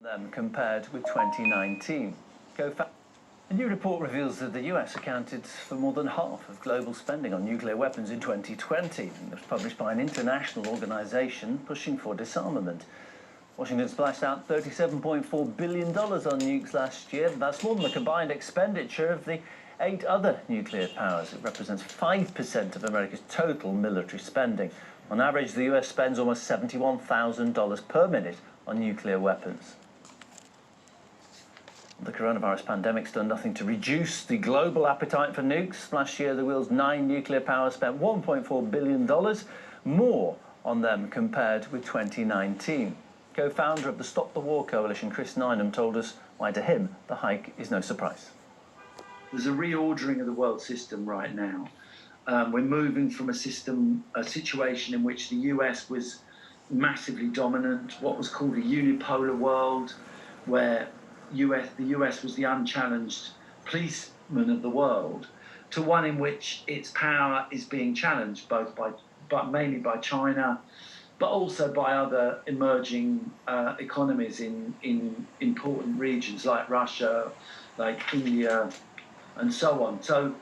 them compared with 2019. A new report reveals that the US accounted for more than half of global spending on nuclear weapons in 2020. It was published by an international organisation pushing for disarmament. Washington splashed out $37.4 billion on nukes last year. That's more than the combined expenditure of the 8 other nuclear powers. It represents 5% of America's total military spending. On average, the US spends almost $71,000 per minute on nuclear weapons. The coronavirus pandemic's done nothing to reduce the global appetite for nukes. Last year, the world's 9 nuclear powers spent $1.4 billion more on them compared with 2019. Co-founder of the Stop the War Coalition, Chris Nineham, told us why to him the hike is no surprise. There's a reordering of the world system right now. We're moving from a situation in which the US was massively dominant, what was called a unipolar world, where the US was the unchallenged policeman of the world, to one in which its power is being challenged but mainly by China, but also by other emerging economies in important regions like Russia, like India, and so on. So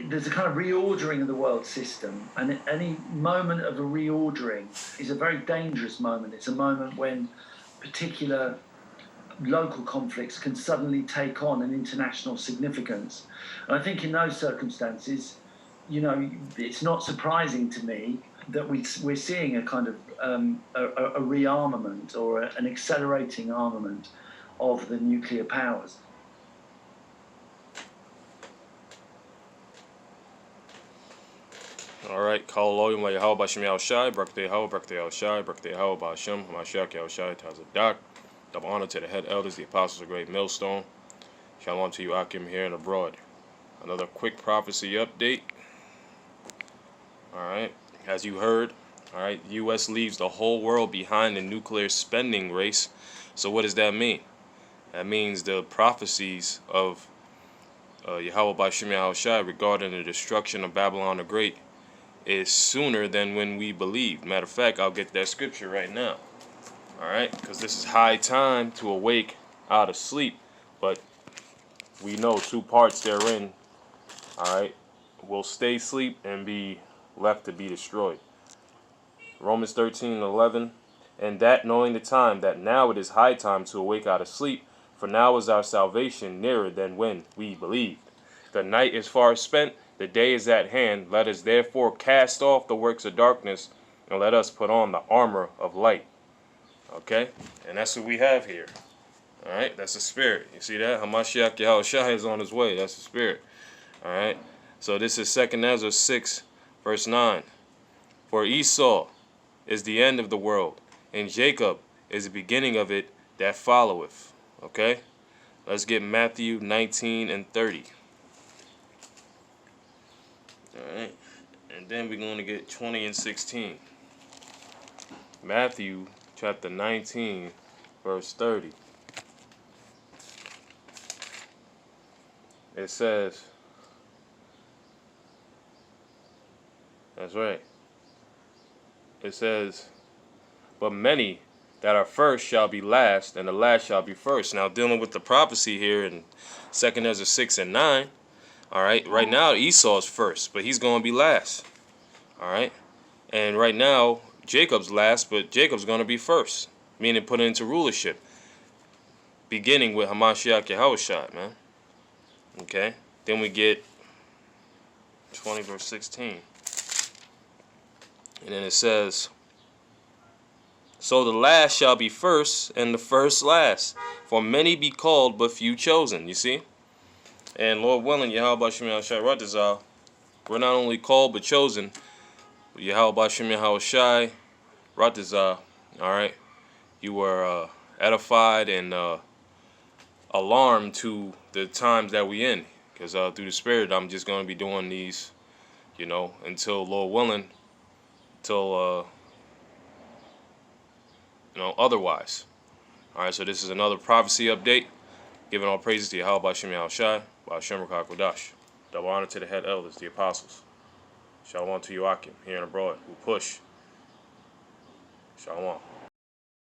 there's a kind of reordering of the world system, and any moment of a reordering is a very dangerous moment. It's a moment when particular local conflicts can suddenly take on an international significance. And I think in those circumstances, you know, it's not surprising to me that we're seeing a kind of a rearmament or an accelerating armament of the nuclear powers. All right, Kalalohim Yahweh Bashim Yahushai, Barakateh Yahweh, Barakateh Yahushai, Barakateh Yahweh Bashim, Hamashiach Yahushai, Tazadak. Double honor to the head elders, the apostles of Great Millstone. Shalom to you, Akim, here and abroad. Another quick prophecy update. All right, as you heard, all right, the U.S. leaves the whole world behind in nuclear spending race. So what does that mean? That means the prophecies of Yahweh Bashim Yahushai regarding the destruction of Babylon the Great is sooner than when we believed. Matter of fact, I'll get that scripture right now. All right, because this is high time to awake out of sleep. But we know 2 parts therein, all right, will stay asleep and be left to be destroyed. Romans 13:11, and that knowing the time, that now it is high time to awake out of sleep, for now is our salvation nearer than when we believed. The night is far spent, the day is at hand. Let us therefore cast off the works of darkness, and let us put on the armor of light. Okay? And that's what we have here. Alright? That's the spirit. You see that? Hamashiach Yahushai is on his way. That's the spirit. Alright? So this is 2 Ezra 6, verse 9. For Esau is the end of the world, and Jacob is the beginning of it that followeth. Okay? Let's get Matthew 19 and 30. Alright? And then we're going to get 20 and 16. Matthew chapter 19, verse 30. It says, that's right. It says, but many that are first shall be last, and the last shall be first. Now, dealing with the prophecy here in 2 Ezra 6 and 9, all right, right now Esau's first, but he's going to be last. All right, and right now Jacob's last, but Jacob's going to be first, meaning put into rulership, beginning with Hamashiach Yahushai, man. Okay, then we get 20 verse 16. And then it says, so the last shall be first, and the first last. For many be called, but few chosen. You see? And Lord willing, Yahweh Bashim Yahushai Ratazah, we're not only called, but chosen. Yahweh Bashim Yahushai Ratazah, alright? You were edified and alarmed to the times that we in. Because through the Spirit, I'm just going to be doing these, you know, until Lord willing, till you know, otherwise. Alright, so this is another prophecy update. Giving all praises to Yahweh Bashim Yahushai, Ba'ashem Rakah Kodash. Double honor to the head elders, the apostles. Shalom to you, Akim, here and abroad, who push. Shalom.